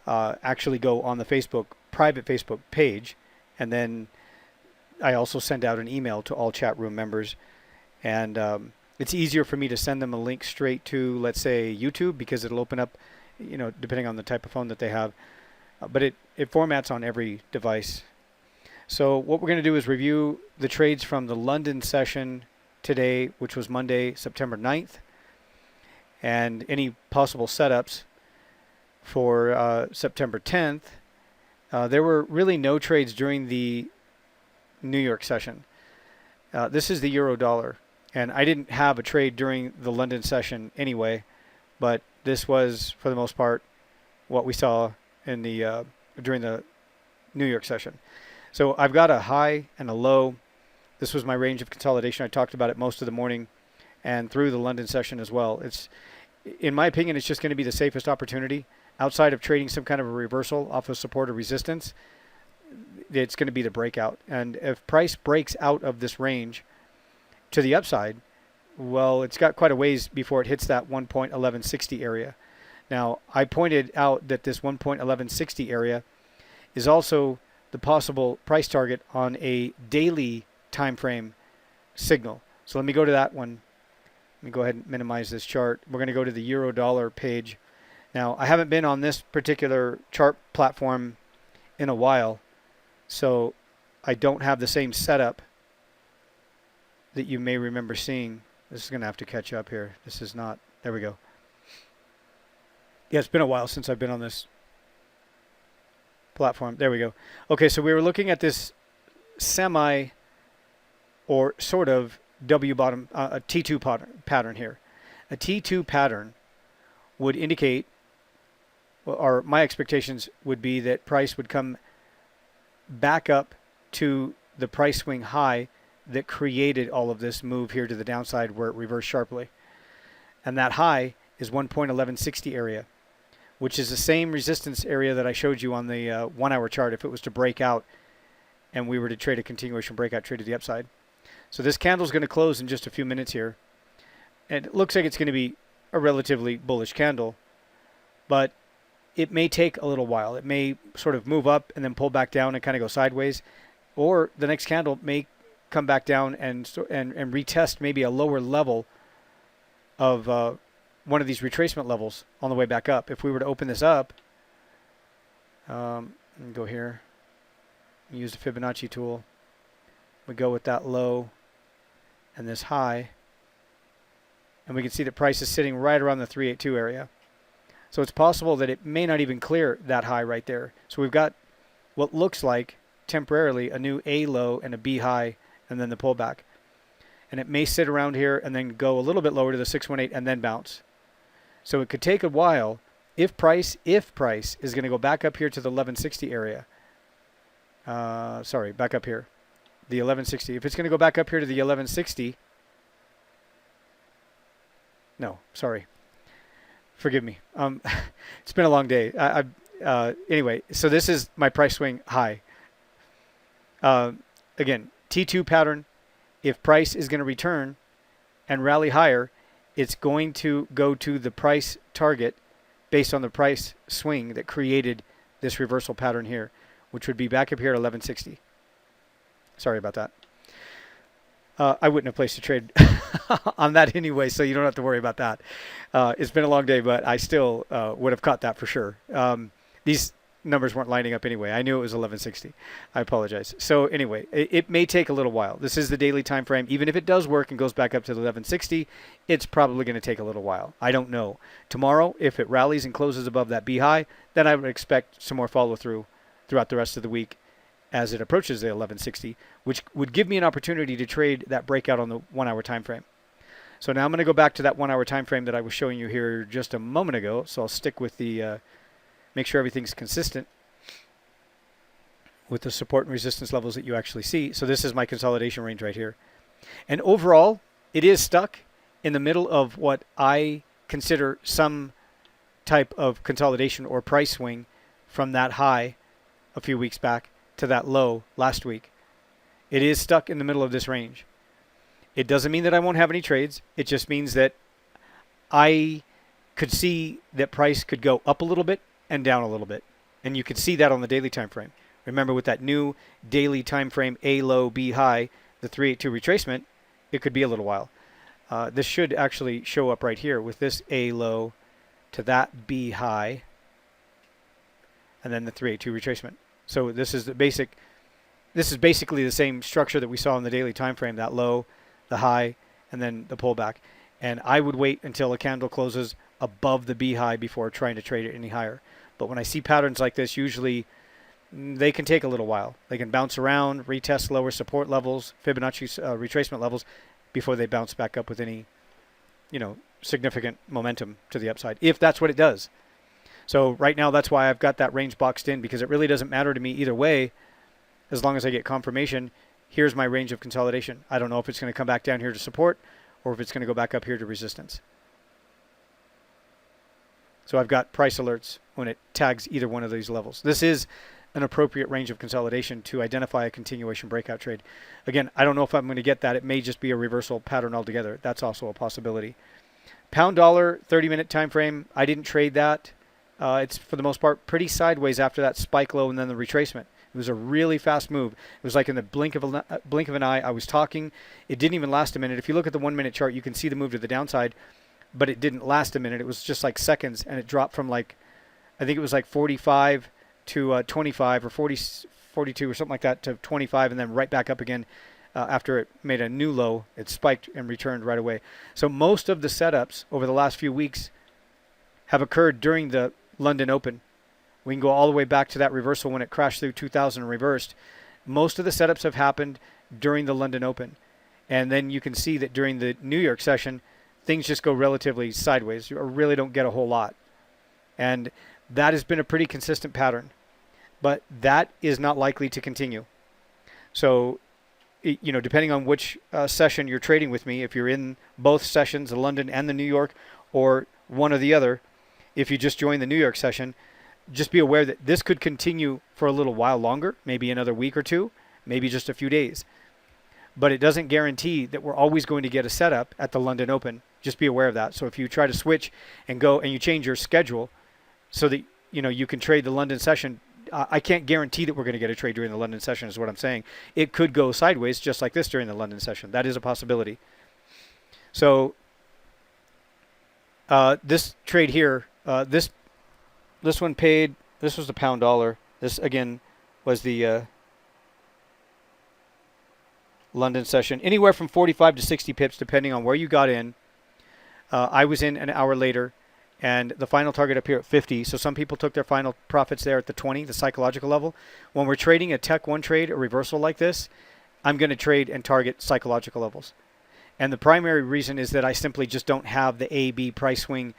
actually go on the private Facebook page, and then I also send out an email to all chat room members, and it's easier for me to send them a link straight to, let's say, YouTube, because it'll open up, depending on the type of phone that they have. But it formats on every device. So what we're going to do is review the trades from the London session today, which was Monday, September 9th, and any possible setups for September 10th. There were really no trades during the New York session. This is the euro dollar, and I didn't have a trade during the London session anyway, but this was, for the most part, what we saw in the during the New York session. So I've got a high and a low. This was my range of consolidation. I talked about it most of the morning and through the London session as well. It's, in my opinion, it's just going to be the safest opportunity outside of trading some kind of a reversal off of support or resistance. It's going to be the breakout. And if price breaks out of this range to the upside, well, it's got quite a ways before it hits that 1.1160 area. Now, I pointed out that this 1.1160 area is also the possible price target on a daily time frame signal. So let me go to that one. Let me go ahead and minimize this chart. We're going to go to the euro dollar page. Now, I haven't been on this particular chart platform in a while, so I don't have the same setup that you may remember seeing. This is going to have to catch up here. This is not, there we go. Yeah, it's been a while since I've been on this platform. There we go. Okay, so we were looking at this semi or sort of W bottom, a T2 pattern here. A T2 pattern would indicate, or my expectations would be that price would come back up to the price swing high that created all of this move here to the downside where it reversed sharply. And that high is 1.1160 area, which is the same resistance area that I showed you on the 1 hour chart if it was to break out and we were to trade a continuation breakout trade to the upside. So this candle is going to close in just a few minutes here. And it looks like it's going to be a relatively bullish candle, but it may take a little while. It may sort of move up and then pull back down and kind of go sideways, or the next candle may come back down and retest maybe a lower level of one of these retracement levels on the way back up. If we were to open this up, let me go here, use the Fibonacci tool. We go with that low and this high, and we can see that price is sitting right around the 382 area. So it's possible that it may not even clear that high right there. So we've got what looks like temporarily a new A low and a B high and then the pullback. And it may sit around here and then go a little bit lower to the 618 and then bounce. So it could take a while if price is going to go back up here to the 1160 area. Sorry, back up here. The 1160. If it's going to go back up here to the 1160. No, sorry. Forgive me. It's been a long day. Anyway, so this is my price swing high. Again, T2 pattern. If price is going to return and rally higher, it's going to go to the price target based on the price swing that created this reversal pattern here, which would be back up here at 1160. Sorry about that. I wouldn't have placed a trade on that anyway, so you don't have to worry about that. It's been a long day, but I still would have caught that for sure. These numbers weren't lining up anyway. I knew it was 1160. I apologize. So anyway, it may take a little while. This is the daily time frame. Even if it does work and goes back up to the 1160, it's probably going to take a little while. I don't know. Tomorrow, if it rallies and closes above that B high, then I would expect some more follow through throughout the rest of the week as it approaches the 1160, which would give me an opportunity to trade that breakout on the 1 hour time frame. So now I'm going to go back to that 1 hour time frame that I was showing you here just a moment ago. So I'll stick with the make sure everything's consistent with the support and resistance levels that you actually see. So this is my consolidation range right here. And overall, it is stuck in the middle of what I consider some type of consolidation or price swing from that high a few weeks back to that low last week. It is stuck in the middle of this range. It doesn't mean that I won't have any trades. It just means that I could see that price could go up a little bit and down a little bit. And you can see that on the daily time frame. Remember, with that new daily time frame, A low, B high, the 382 retracement, it could be a little while. This should actually show up right here with this A low to that B high, and then the 382 retracement. So this is the basic. This is basically the same structure that we saw in the daily time frame, that low, the high, and then the pullback. And I would wait until a candle closes above the B high before trying to trade it any higher. But when I see patterns like this, usually they can take a little while. They can bounce around, retest lower support levels, Fibonacci retracement levels, before they bounce back up with any, significant momentum to the upside, if that's what it does. So right now, that's why I've got that range boxed in, because it really doesn't matter to me either way, as long as I get confirmation. Here's my range of consolidation. I don't know if it's going to come back down here to support or if it's going to go back up here to resistance. So I've got price alerts when it tags either one of these levels. This is an appropriate range of consolidation to identify a continuation breakout trade. Again, I don't know if I'm going to get that. It may just be a reversal pattern altogether. That's also a possibility. Pound dollar 30-minute time frame. I didn't trade that. It's for the most part pretty sideways after that spike low and then the retracement. It was a really fast move. It was like in the blink of an eye. I was talking. It didn't even last a minute. If you look at the 1-minute chart, you can see the move to the downside, but it didn't last a minute. It was just like seconds, and it dropped from I think it was like 45 to 25 or 40, 42 or something like that to 25, and then right back up again after it made a new low. It spiked and returned right away. So most of the setups over the last few weeks have occurred during the London Open. We can go all the way back to that reversal when it crashed through 2000 and reversed. Most of the setups have happened during the London Open. And then you can see that during the New York session, things just go relatively sideways. You really don't get a whole lot. And that has been a pretty consistent pattern. But that is not likely to continue. So, depending on which session you're trading with me, if you're in both sessions, the London and the New York, or one or the other, if you just join the New York session, just be aware that this could continue for a little while longer, maybe another week or two, maybe just a few days. But it doesn't guarantee that we're always going to get a setup at the London Open. Just be aware of that. So if you try to switch and go and you change your schedule so that you can trade the London session, I can't guarantee that we're going to get a trade during the London session is what I'm saying. It could go sideways just like this during the London session. That is a possibility. So this trade here, this one paid, this was the pound dollar. This, again, was the London session. Anywhere from 45 to 60 pips, depending on where you got in. I was in an hour later, and the final target up here at 50. So some people took their final profits there at the 20, the psychological level. When we're trading a Tech 1 trade, a reversal like this, I'm going to trade and target psychological levels. And the primary reason is that I simply just don't have the A-B price swing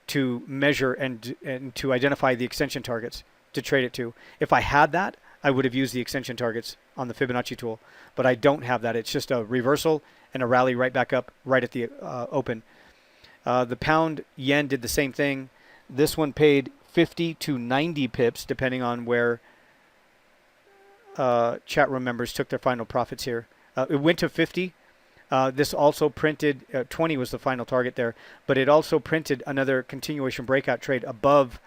to measure and to identify the extension targets to trade it to. If I had that, I would have used the extension targets on the Fibonacci tool, but I don't have that. It's just a reversal and a rally right back up right at the open. The pound yen did the same thing. This one paid 50 to 90 pips, depending on where chat room members took their final profits here. It went to 50. This also printed, 20 was the final target there, but it also printed another continuation breakout trade above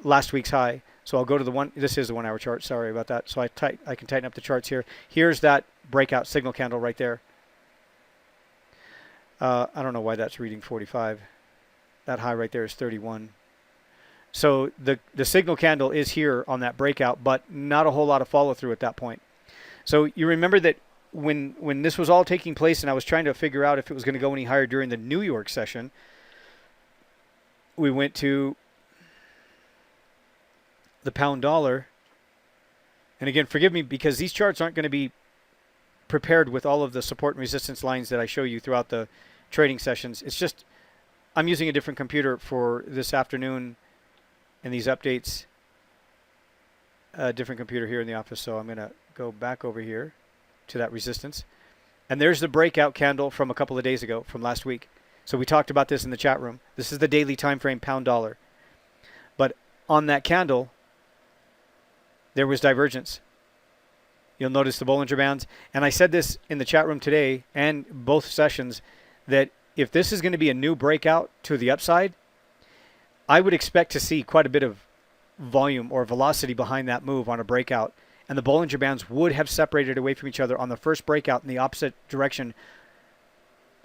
last week's high. So I'll go to the one, this is the 1 hour chart, sorry about that. So I can tighten up the charts here. Here's that breakout signal candle right there. I don't know why that's reading 45. That high right there is 31. So the signal candle is here on that breakout, but not a whole lot of follow through at that point. So you remember that when this was all taking place and I was trying to figure out if it was going to go any higher during the New York session, we went to the pound dollar. And again, forgive me because these charts aren't going to be prepared with all of the support and resistance lines that I show you throughout the trading sessions. It's just I'm using a different computer for this afternoon and these updates. A different computer here in the office, so I'm going to go back over here to that resistance. And there's the breakout candle from a couple of days ago, from last week. So we talked about this in the chat room. This is the daily time frame pound dollar. But on that candle, there was divergence. You'll notice the Bollinger Bands. And I said this in the chat room today and both sessions that if this is going to be a new breakout to the upside, I would expect to see quite a bit of volume or velocity behind that move on a breakout, and the Bollinger Bands would have separated away from each other on the first breakout in the opposite direction,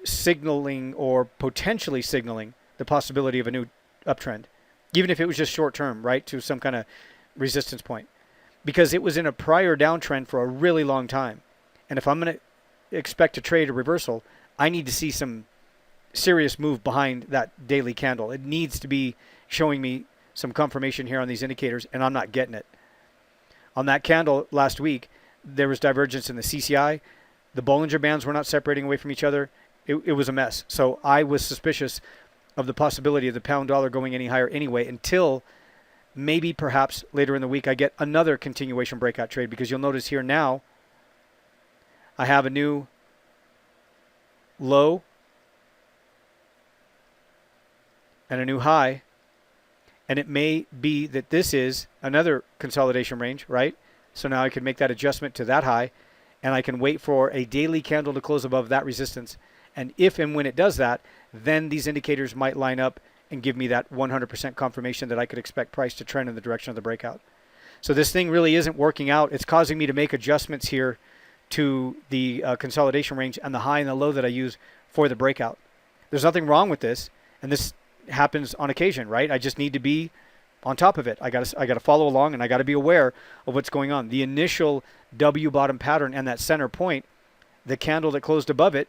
signaling or potentially signaling the possibility of a new uptrend, even if it was just short term, right, to some kind of resistance point, because it was in a prior downtrend for a really long time. And if I'm going to expect to trade a reversal, I need to see some serious move behind that daily candle. It needs to be showing me some confirmation here on these indicators, and I'm not getting it. On that candle last week, there was divergence in the CCI. The Bollinger Bands were not separating away from each other. It was a mess. So I was suspicious of the possibility of the pound dollar going any higher anyway, until maybe perhaps later in the week I get another continuation breakout trade, because you'll notice here now I have a new low and a new high, and it may be that this is another consolidation range, right? So now I can make that adjustment to that high, and I can wait for a daily candle to close above that resistance. And if and when it does that, then these indicators might line up and give me that 100% confirmation that I could expect price to trend in the direction of the breakout. So this thing really isn't working out. It's causing me to make adjustments here to the consolidation range and the high and the low that I use for the breakout. There's nothing wrong with this, and this happens on occasion, right? I just need to be on top of it. I got to follow along, and I got to be aware of what's going on. The initial W bottom pattern and that center point, the candle that closed above it,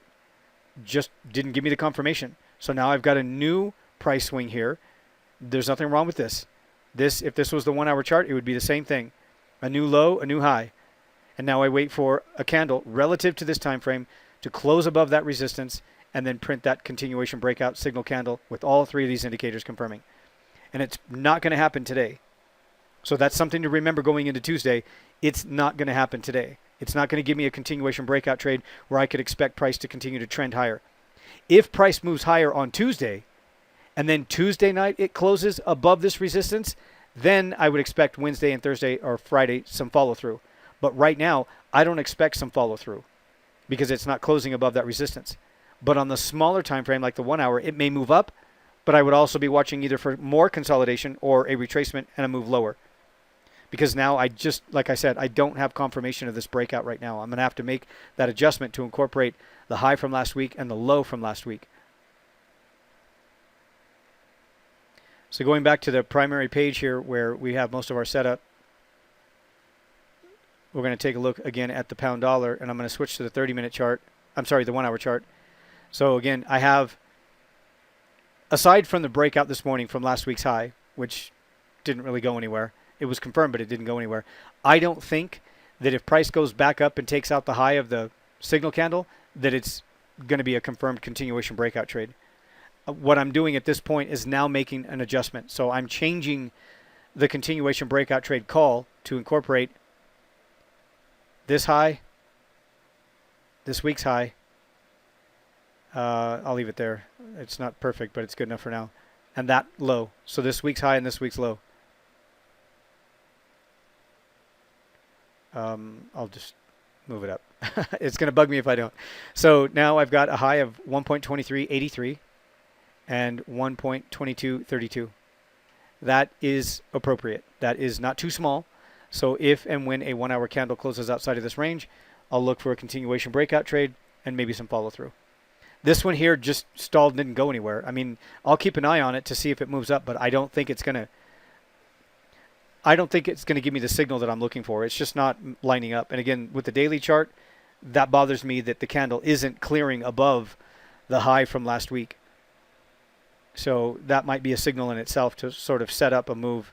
just didn't give me the confirmation. So now I've got a new price swing here. There's nothing wrong with this. If this was the 1 hour chart, it would be the same thing. A new low, a new high. And now I wait for a candle relative to this time frame to close above that resistance and then print that continuation breakout signal candle with all three of these indicators confirming. And it's not going to happen today. So that's something to remember going into Tuesday. It's not going to happen today. It's not going to give me a continuation breakout trade where I could expect price to continue to trend higher. If price moves higher on Tuesday, and then Tuesday night it closes above this resistance, then I would expect Wednesday and Thursday or Friday some follow through. But right now, I don't expect some follow through because it's not closing above that resistance. But on the smaller time frame, like the 1 hour, it may move up, but I would also be watching either for more consolidation or a retracement and a move lower. Because now like I said, I don't have confirmation of this breakout right now. I'm going to have to make that adjustment to incorporate the high from last week and the low from last week. So going back to the primary page here where we have most of our setup, we're going to take a look again at the pound dollar, and I'm going to switch to the 30-minute chart. I'm sorry, the 1 hour chart. So again, I have, aside from the breakout this morning from last week's high, which didn't really go anywhere, it was confirmed, but it didn't go anywhere. I don't think that if price goes back up and takes out the high of the signal candle, that it's going to be a confirmed continuation breakout trade. What I'm doing at this point is now making an adjustment. So I'm changing the continuation breakout trade call to incorporate this high, this week's high. I'll leave it there. It's not perfect, but it's good enough for now. And that low. So this week's high and this week's low. I'll just move it up. It's going to bug me if I don't. So now I've got a high of 1.2383 and 1.2232. That is appropriate. That is not too small. So if and when a 1 hour candle closes outside of this range, I'll look for a continuation breakout trade and maybe some follow through. This one here just stalled and didn't go anywhere. I mean, I'll keep an eye on it to see if it moves up, but I don't think it's going to give me the signal that I'm looking for. It's just not lining up. And again, with the daily chart, that bothers me that the candle isn't clearing above the high from last week. So that might be a signal in itself to sort of set up a move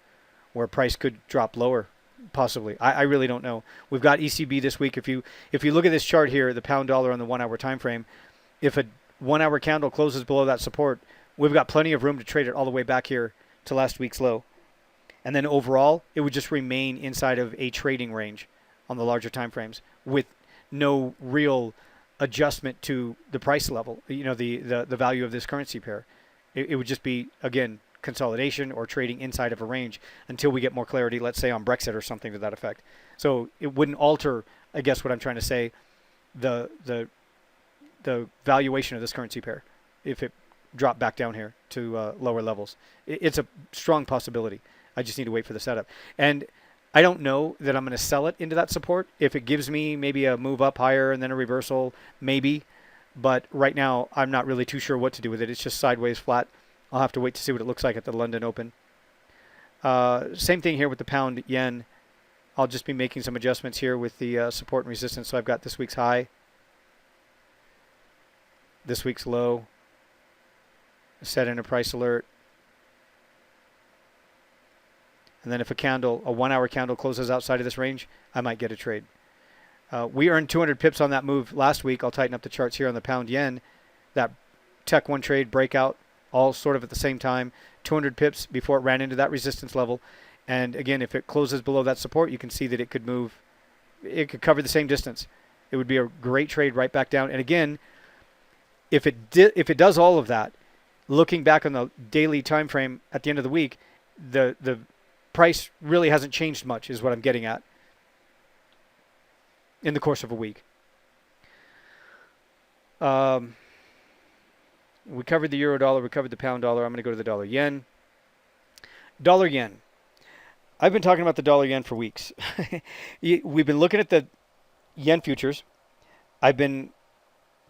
where price could drop lower, possibly. I really don't know. We've got ECB this week. If you look at this chart here, the pound dollar on the 1 hour time frame, if a 1 hour candle closes below that support, we've got plenty of room to trade it all the way back here to last week's low. And then overall, it would just remain inside of a trading range on the larger time frames with no real adjustment to the price level, the value of this currency pair. It would just be, again, consolidation or trading inside of a range until we get more clarity, let's say on Brexit or something to that effect. So it wouldn't alter, I guess what I'm trying to say, the valuation of this currency pair if it dropped back down here to lower levels. It's a strong possibility. I just need to wait for the setup. And I don't know that I'm going to sell it into that support. If it gives me maybe a move up higher and then a reversal, maybe. But right now, I'm not really too sure what to do with it. It's just sideways flat. I'll have to wait to see what it looks like at the London Open. Same thing here with the pound yen. I'll just be making some adjustments here with the support and resistance. So I've got this week's high, this week's low, set in a price alert. And then if a 1-hour candle closes outside of this range, I might get a trade. We earned 200 pips on that move last week. I'll tighten up the charts here on the pound yen. That Tech 1 trade breakout, all sort of at the same time. 200 pips before it ran into that resistance level. And again, if it closes below that support, you can see that it could move. It could cover the same distance. It would be a great trade right back down. And again, if it does all of that, looking back on the daily time frame at the end of the week, the price really hasn't changed much, is what I'm getting at, in the course of a week. We covered the euro dollar, we covered the pound dollar. I'm going to go to the dollar yen. Dollar yen. I've been talking about the dollar yen for weeks. We've been looking at the yen futures. I've been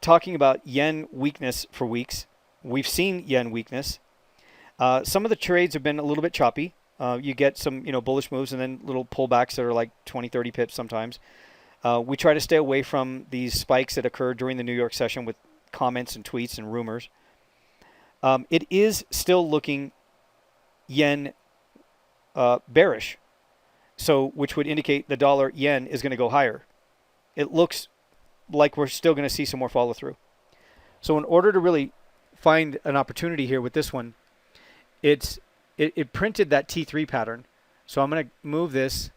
talking about yen weakness for weeks. We've seen yen weakness. Some of the trades have been a little bit choppy. You get some, bullish moves and then little pullbacks that are like 20, 30 pips sometimes. We try to stay away from these spikes that occur during the New York session with comments and tweets and rumors. It is still looking yen bearish, so which would indicate the dollar yen is going to go higher. It looks like we're still going to see some more follow through. So in order to really find an opportunity here with this one, it printed that T3 pattern. So I'm going to move this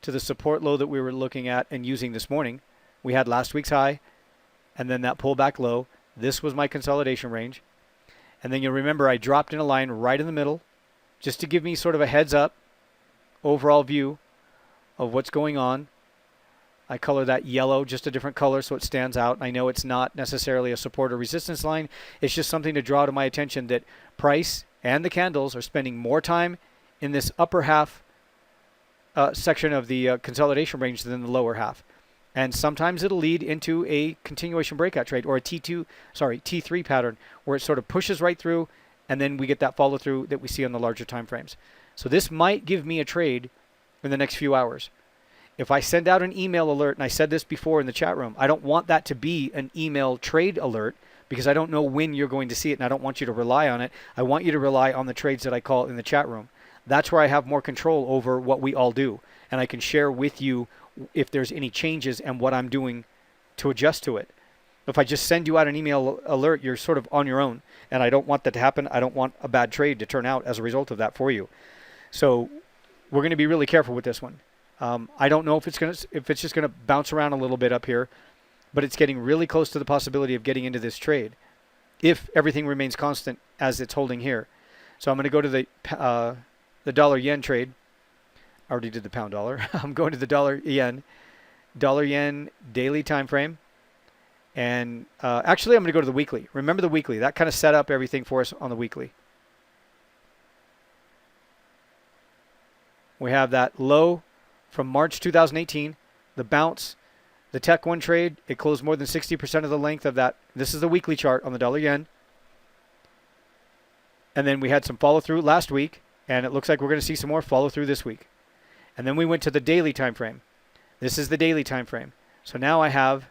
to the support low that we were looking at and using this morning. We had last week's high and then that pullback low. This was my consolidation range. And then you'll remember I dropped in a line right in the middle just to give me sort of a heads up overall view of what's going on. I color that yellow, just a different color so it stands out. I know it's not necessarily a support or resistance line. It's just something to draw to my attention that price and the candles are spending more time in this upper half section of the consolidation range than the lower half. And sometimes it'll lead into a continuation breakout trade or a T3 pattern where it sort of pushes right through and then we get that follow through that we see on the larger time frames. So this might give me a trade in the next few hours. If I send out an email alert, and I said this before in the chat room, I don't want that to be an email trade alert because I don't know when you're going to see it and I don't want you to rely on it. I want you to rely on the trades that I call in the chat room. That's where I have more control over what we all do. And I can share with you if there's any changes and what I'm doing to adjust to it. If I just send you out an email alert, you're sort of on your own. And I don't want that to happen. I don't want a bad trade to turn out as a result of that for you. So we're going to be really careful with this one. I don't know if it's just going to bounce around a little bit up here, but it's getting really close to the possibility of getting into this trade if everything remains constant as it's holding here. So I'm going to go to the dollar yen trade. I already did the pound dollar. I'm going to the dollar yen daily time frame. And actually, I'm going to go to the weekly. Remember the weekly. That kind of set up everything for us on the weekly. We have that low from March 2018, the bounce, the Tech 1 trade. It closed more than 60% of the length of that. This is the weekly chart on the dollar yen. And then we had some follow through last week, and it looks like we're going to see some more follow through this week. And then we went to the daily time frame. This is the daily time frame. So now I have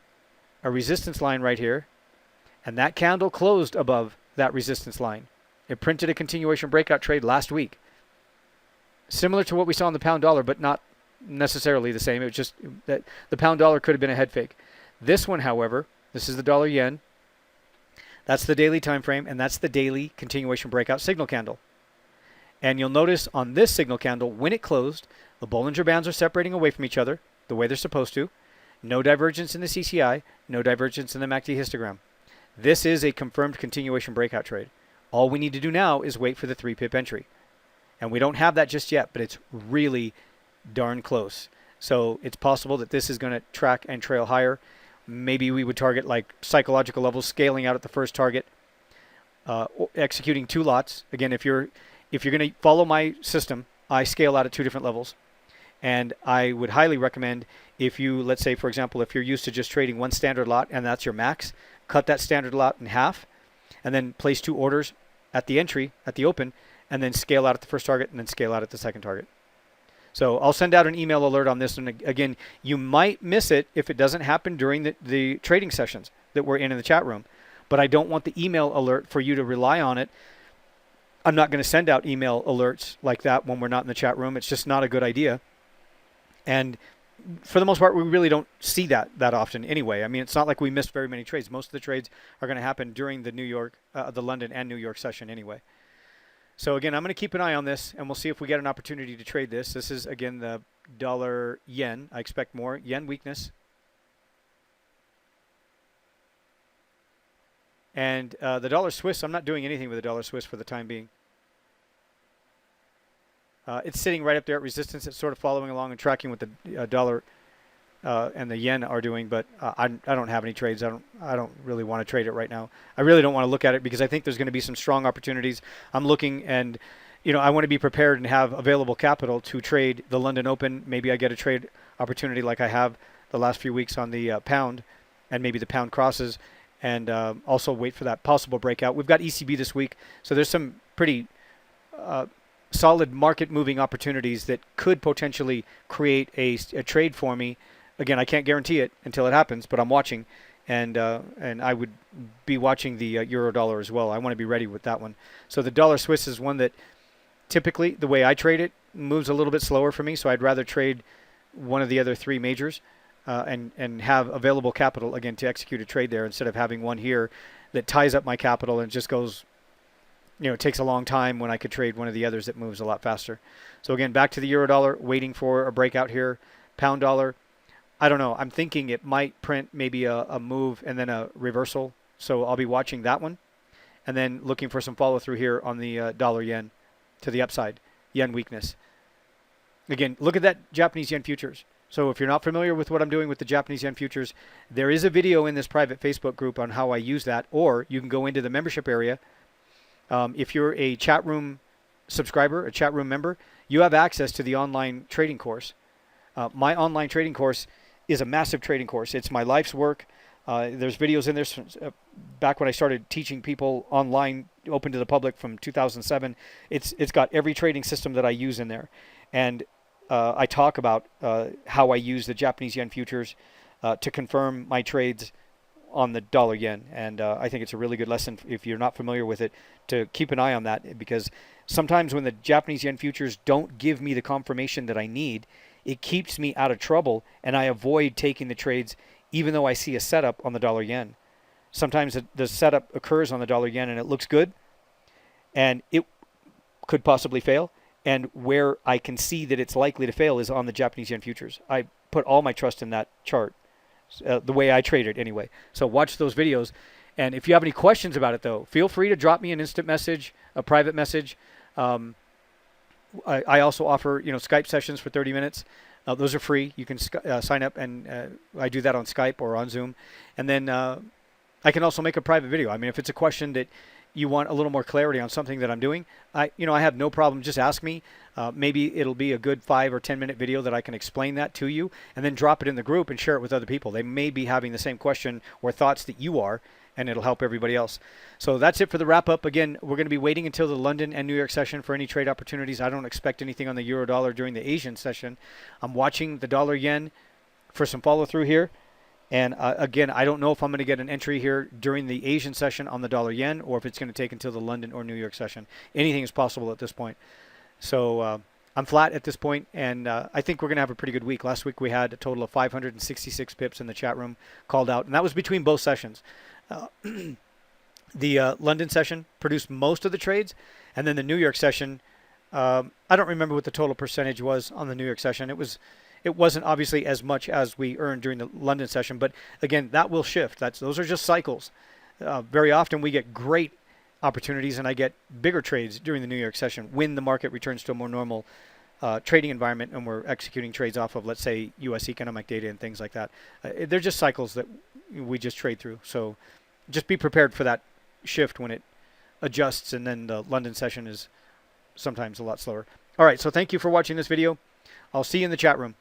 a resistance line right here, and that candle closed above that resistance line. It printed a continuation breakout trade last week. Similar to what we saw in the pound dollar, but not necessarily the same. It was just that the pound dollar could have been a head fake. This one, however, this is the dollar yen. That's the daily time frame, and that's the daily continuation breakout signal candle. And you'll notice on this signal candle, when it closed, the Bollinger Bands are separating away from each other the way they're supposed to. No divergence in the CCI, no divergence in the MACD histogram. This is a confirmed continuation breakout trade. All we need to do now is wait for the 3-pip entry. And we don't have that just yet, but it's really darn close. So it's possible that this is going to track and trail higher. Maybe we would target like psychological levels, scaling out at the first target, executing 2 lots. Again, if you're going to follow my system, I scale out at 2 different levels. And I would highly recommend, if you, let's say, for example, if you're used to just trading one standard lot and that's your max, cut that standard lot in half and then place 2 orders at the entry, at the open, and then scale out at the first target and then scale out at the second target. So I'll send out an email alert on this. And again, you might miss it if it doesn't happen during the trading sessions that we're in the chat room. But I don't want the email alert for you to rely on it. I'm not going to send out email alerts like that when we're not in the chat room. It's just not a good idea. And for the most part, we really don't see that often anyway. I mean, it's not like we missed very many trades. Most of the trades are going to happen during the London and New York session anyway. So again, I'm going to keep an eye on this, and we'll see if we get an opportunity to trade this. This is, again, the dollar yen. I expect more yen weakness. And the dollar Swiss, I'm not doing anything with the dollar Swiss for the time being. It's sitting right up there at resistance. It's sort of following along and tracking what the dollar and the yen are doing, but I don't have any trades. I don't really want to trade it right now. I really don't want to look at it because I think there's going to be some strong opportunities. I'm looking, and I want to be prepared and have available capital to trade the London Open. Maybe I get a trade opportunity like I have the last few weeks on the pound, and maybe the pound crosses, and also wait for that possible breakout. We've got ECB this week, so there's some pretty solid market moving opportunities that could potentially create a trade for me. Again, I can't guarantee it until it happens, but I'm watching, and I would be watching the euro dollar as well. I want to be ready with that one. So the dollar Swiss is one that typically, the way I trade it, moves a little bit slower for me, so I'd rather trade one of the other 3 majors and have available capital, again, to execute a trade there instead of having one here that ties up my capital and just goes, it takes a long time when I could trade one of the others that moves a lot faster. So again, back to the euro dollar, waiting for a breakout here. Pound dollar, I don't know. I'm thinking it might print maybe a move and then a reversal. So I'll be watching that one. And then looking for some follow through here on the dollar yen to the upside. Yen weakness. Again, look at that Japanese yen futures. So if you're not familiar with what I'm doing with the Japanese yen futures, there is a video in this private Facebook group on how I use that. Or you can go into the membership area. If you're a chat room subscriber, a chat room member, you have access to the online trading course. My online trading course is a massive trading course. It's my life's work. There's videos in there back when I started teaching people online, open to the public from 2007. It's got every trading system that I use in there. And I talk about how I use the Japanese yen futures to confirm my trades on the dollar yen. And I think it's a really good lesson if you're not familiar with it to keep an eye on that, because sometimes when the Japanese yen futures don't give me the confirmation that I need, it keeps me out of trouble and I avoid taking the trades even though I see a setup on the dollar yen. Sometimes the setup occurs on the dollar yen and it looks good and it could possibly fail. And where I can see that it's likely to fail is on the Japanese yen futures. I put all my trust in that chart. The way I trade it anyway. So watch those videos. And if you have any questions about it, though, feel free to drop me an instant message, a private message. I also offer, Skype sessions for 30 minutes. Those are free. You can sign up, and I do that on Skype or on Zoom. And then I can also make a private video. I mean, if it's a question that you want a little more clarity on something that I'm doing, I have no problem. Just ask me. Maybe it'll be a good 5 or 10 minute video that I can explain that to you, and then drop it in the group and share it with other people. They may be having the same question or thoughts that you are, and it'll help everybody else. So that's it for the wrap up. Again, we're going to be waiting until the London and New York session for any trade opportunities. I don't expect anything on the euro dollar during the Asian session. I'm watching the dollar yen for some follow through here. And again, I don't know if I'm going to get an entry here during the Asian session on the dollar yen, or if it's going to take until the London or New York session. Anything is possible at this point. So I'm flat at this point, and I think we're going to have a pretty good week. Last week we had a total of 566 pips in the chat room called out, and that was between both sessions. The London session produced most of the trades, and then the New York session, I don't remember what the total percentage was on the New York session. It wasn't obviously as much as we earned during the London session, but again, that will shift. Those are just cycles. Very often we get great opportunities, and I get bigger trades during the New York session when the market returns to a more normal trading environment and we're executing trades off of, let's say, U.S. economic data and things like that. They're just cycles that we just trade through. So just be prepared for that shift when it adjusts, and then the London session is sometimes a lot slower. All right, so thank you for watching this video. I'll see you in the chat room.